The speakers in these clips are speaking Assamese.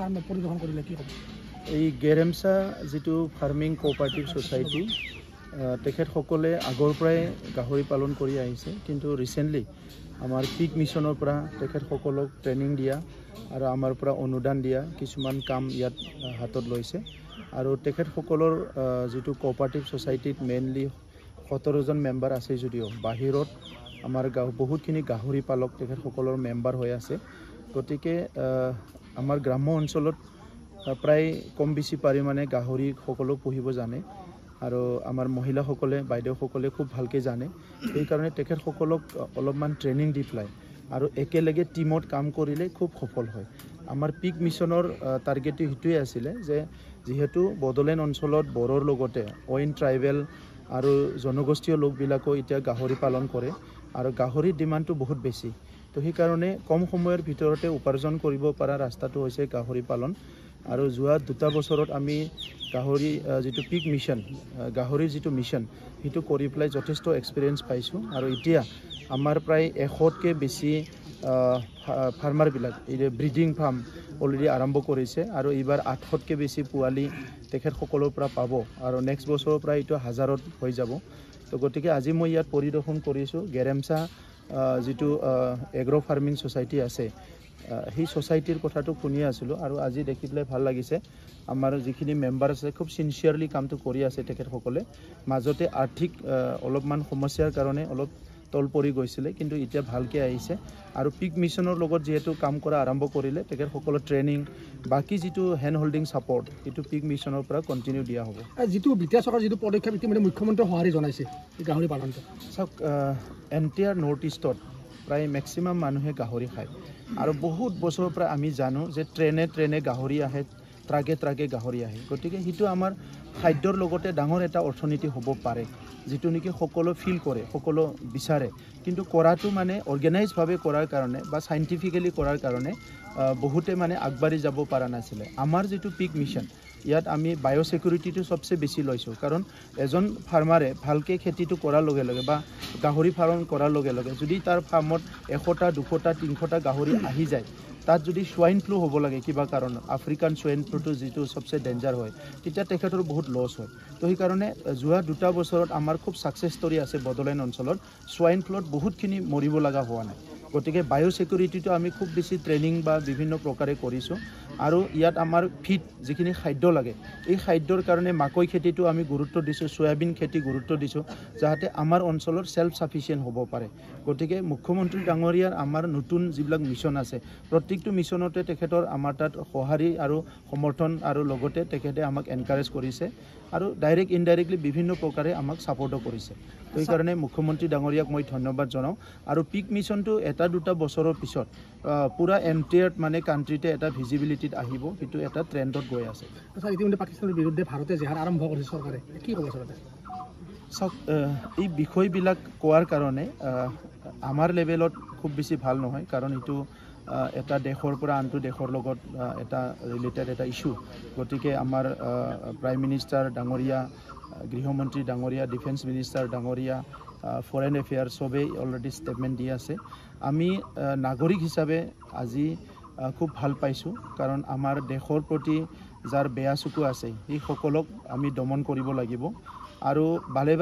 ফাৰ্ম পৰিদৰ্শন কৰিলে কি ক'ব? এই গেৰেমচা যিটো ফাৰ্মিং কোঅপাৰেটিভ ছ'চাইটি তেখেতসকলে আগৰ পৰাই গাহৰি পালন কৰি আহিছে, কিন্তু ৰিচেণ্টলি আমাৰ পিক মিছনৰ পৰা তেখেতসকলক ট্ৰেইনিং দিয়া আৰু আমাৰ পৰা অনুদান দিয়া কিছুমান কাম ইয়াত হাতত লৈছে। আৰু তেখেতসকলৰ যিটো কোঅপাৰেটিভ ছ'চাইটিত মেইনলি 17জন মেম্বাৰ আছে, যদিও বাহিৰত আমাৰ বহুতখিনি গাহৰি পালক তেখেতসকলৰ মেম্বাৰ হৈ আছে। গতিকে আমাৰ গ্ৰাম্য অঞ্চলত প্ৰায় কম বেছি পৰিমাণে গাহৰি সকলো পুহিব জানে আৰু আমাৰ মহিলাসকলে বাইদেউসকলে খুব ভালকৈ জানে। সেইকাৰণে তেখেতসকলক অলপমান ট্ৰেইনিং দি পেলাই আৰু একেলগে টিমত কাম কৰিলে খুব সফল হয়। আমাৰ পিক মিছনৰ টাৰ্গেটটো সেইটোৱে আছিলে যে যিহেতু বড়োলেণ্ড অঞ্চলত বড়োৰ লগতে অইন ট্ৰাইবেল আৰু জনগোষ্ঠীয় লোকবিলাকেও এতিয়া গাহৰি পালন কৰে আৰু গাহৰিৰ ডিমাণ্ডটো বহুত বেছি। তো সেইকাৰণে কম সময়ৰ ভিতৰতে উপাৰ্জন কৰিব পৰা ৰাস্তাটো হৈছে গাহৰি পালন। আৰু যোৱা 2 বছৰত আমি গাহৰি যিটো পিক মিছন গাহৰিৰ যিটো মিছন সেইটো কৰি পেলাই যথেষ্ট এক্সপিৰিয়েঞ্চ পাইছোঁ। আৰু এতিয়া আমাৰ প্ৰায় 100তকৈ বেছি ফাৰ্মাৰবিলাক এই ব্ৰিডিং ফাৰ্ম অলৰেডি আৰম্ভ কৰিছে আৰু এইবাৰ 800তকৈ বেছি পোৱালি তেখেতসকলৰ পৰা পাব আৰু নেক্সট বছৰৰ পৰা এইটো 1000ত হৈ যাব। তো গতিকে আজি মই ইয়াত পৰিদৰ্শন কৰিছোঁ গেৰেমচা যিটো এগ্ৰ' ফাৰ্মিং ছ'চাইটি আছে, সেই ছ'চাইটিৰ কথাটো শুনি আছিলোঁ আৰু আজি দেখি পেলাই ভাল লাগিছে। আমাৰ যিখিনি মেম্বাৰ আছে খুব চিনচিয়াৰলি কামটো কৰি আছে তেখেতসকলে। মাজতে আৰ্থিক অলপমান সমস্যাৰ কাৰণে অলপ তল পৰি গৈছিলে, কিন্তু এতিয়া ভালকৈ আহিছে। আৰু পিক মিছনৰ লগত যিহেতু কাম কৰা আৰম্ভ কৰিলে, তেখেতসকলৰ ট্ৰেইনিং বাকী যিটো হেণ্ড হোল্ডিং ছাপৰ্ট সেইটো পিক মিছনৰ পৰা কণ্টিনিউ দিয়া হ'ব। যিটো বিটিআৰ চৰকাৰৰ যিটো পদক্ষেপ ইতিমধ্যে মুখ্যমন্ত্ৰীয়ে সঁহাৰি জনাইছে গাহৰি পালনটো। চাওক, এণ্টায়াৰ নৰ্থ ইষ্টত প্ৰায় মেক্সিমাম মানুহে গাহৰি খায় আৰু বহুত বছৰৰ পৰা আমি জানো যে ট্ৰেইনে গাহৰি আহে, ট্ৰাকে গাহৰি আহে। গতিকে সেইটো আমাৰ খাদ্যৰ লগতে ডাঙৰ এটা অৰ্থনীতি হ'ব পাৰে, যিটো নেকি সকলো ফিল কৰে, সকলো বিচাৰে। কিন্তু কৰাটো মানে অৰ্গেনাইজভাৱে কৰাৰ কাৰণে বা চাইণ্টিফিকেলি কৰাৰ কাৰণে বহুতে মানে আগবাঢ়ি যাব পৰা নাছিলে। আমাৰ যিটো পিক মিছন ইয়াত আমি বায়'ছিকিউৰিটিটো চবচে বেছি লৈছোঁ, কাৰণ এজন ফাৰ্মাৰে ভালকৈ খেতিটো কৰাৰ লগে লগে বা গাহৰি ফাৰ্ম কৰাৰ লগে লগে যদি তাৰ ফাৰ্মত 100টা 200টা 300টা গাহৰি আহি যায়, তাত যদি সোৱাইন ফ্লু হ'ব লাগে কিবা কাৰণত, আফ্ৰিকান সোৱাইন ফ্লুটো যিটো চবচে ডেঞ্জাৰ হয়, তেতিয়া তেখেতৰ বহুত লছ হয়। তো সেইকাৰণে যোৱা 2 বছৰত আমাৰ খুব ছাকচেছ ষ্টৰি আছে বড়োলেণ্ড অঞ্চলত, সোৱাইন ফ্লুত বহুতখিনি মৰিব লগা হোৱা নাই। গতিকে বায়'ছিকিউৰিটিটো আমি খুব বেছি ট্ৰেইনিং বা বিভিন্ন প্ৰকাৰে কৰিছোঁ। আৰু ইয়াত আমাৰ ফিড যিখিনি খাদ্য লাগে, এই খাদ্যৰ কাৰণে মাকৈ খেতিটো আমি গুৰুত্ব দিছোঁ, চয়াবিন খেতি গুৰুত্ব দিছোঁ, যাতে আমাৰ অঞ্চলত ছেল্ফ ছাফিচিয়েণ্ট হ'ব পাৰে। গতিকে মুখ্যমন্ত্ৰী ডাঙৰীয়াৰ আমাৰ নতুন যিবিলাক মিছন আছে, প্ৰত্যেকটো মিছনতে তেখেতৰ আমাৰ তাত সঁহাৰি আৰু সমৰ্থন আৰু লগতে তেখেতে আমাক এনকাৰেজ কৰিছে আৰু ডাইৰেক্ট ইনডাইৰেক্টলি বিভিন্ন প্ৰকাৰে আমাক ছাপৰ্টো কৰিছে। তো সেইকাৰণে মুখ্যমন্ত্ৰী ডাঙৰীয়াক মই ধন্যবাদ জনাওঁ। আৰু পিক মিছনটো 1-2 বছৰৰ পিছত পূৰা এণ্টায়াৰ মানে কাণ্ট্ৰিতে এটা ভিজিবিলিটিত আহিব, সেইটো এটা ট্ৰেণ্ডত গৈ আছে। ইতিমধ্যে পাকিস্তানৰ বিৰুদ্ধে ভাৰতে জেহাৰ আৰম্ভ কৰিছে চৰকাৰে, কি ক'ব আচলতে? চাওক, এই বিষয়বিলাক কোৱাৰ কাৰণে আমাৰ লেভেলত খুব বেছি ভাল নহয়, কাৰণ এইটো এটা দেশৰ পৰা আনটো দেশৰ লগত এটা ৰিলেটেড এটা ইছ্যু। গতিকে আমাৰ প্ৰাইম মিনিষ্টাৰ ডাঙৰীয়া, গৃহমন্ত্ৰী ডাঙৰীয়া, ডিফেন্স মিনিষ্টাৰ ডাঙৰীয়া, ফৰেন এফেয়াৰ্ছ চবেই অলৰেডি ষ্টেটমেণ্ট দি আছে। আমি নাগৰিক হিচাপে আজি খুব ভাল পাইছোঁ, কাৰণ আমাৰ দেশৰ প্ৰতি যাৰ বেয়া চকু আছে সেইসকলক আমি দমন কৰিব লাগিব। আৰু বালে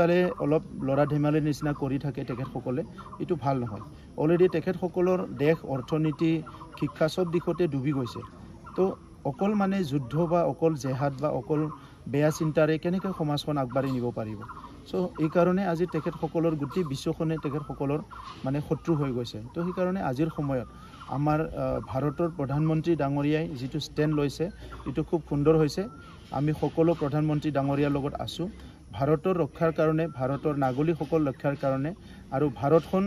অলপ ল'ৰা ধেমালিৰ নিচিনা কৰি থাকে তেখেতসকলে, এইটো ভাল নহয়। অলৰেডি তেখেতসকলৰ দেশ, অৰ্থনীতি, শিক্ষা চব দিশতে ডুবি গৈছে। তো অকল মানে যুদ্ধ বা অকল জেহাদ বা অকল বেয়া চিন্তাৰে কেনেকৈ সমাজখন আগবাঢ়ি নিব পাৰিব? চ' এইকাৰণে আজি তেখেতসকলৰ গোটেই বিশ্বখনে তেখেতসকলৰ মানে শত্ৰু হৈ গৈছে। তো সেইকাৰণে আজিৰ সময়ত আমাৰ ভাৰতৰ প্ৰধানমন্ত্ৰী ডাঙৰীয়াই যিটো ষ্টেণ্ড লৈছে এইটো খুব সুন্দৰ হৈছে। আমি সকলো প্ৰধানমন্ত্ৰী ডাঙৰীয়াৰ লগত আছোঁ ভাৰতৰ ৰক্ষাৰ কাৰণে, ভাৰতৰ নাগৰিকসকল ৰক্ষাৰ কাৰণে আৰু ভাৰতখন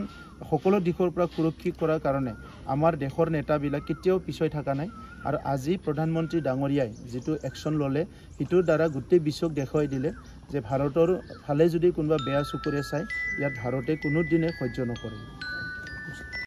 সকলো দিশৰ পৰা সুৰক্ষিত কৰাৰ কাৰণে আমাৰ দেশৰ নেতাবিলাক কেতিয়াও পিছুৱাই থকা নাই। আৰু আজি প্ৰধানমন্ত্ৰী ডাঙৰীয়াই যিটো একশ্যন ল'লে, সেইটোৰ দ্বাৰা গোটেই বিশ্বক দেখুৱাই দিলে যে ভাৰতৰ ফালে যদি কোনোবা বেয়া চকুৰে চায়, ইয়াত ভাৰতে কোনোদিনে সহ্য নকৰে।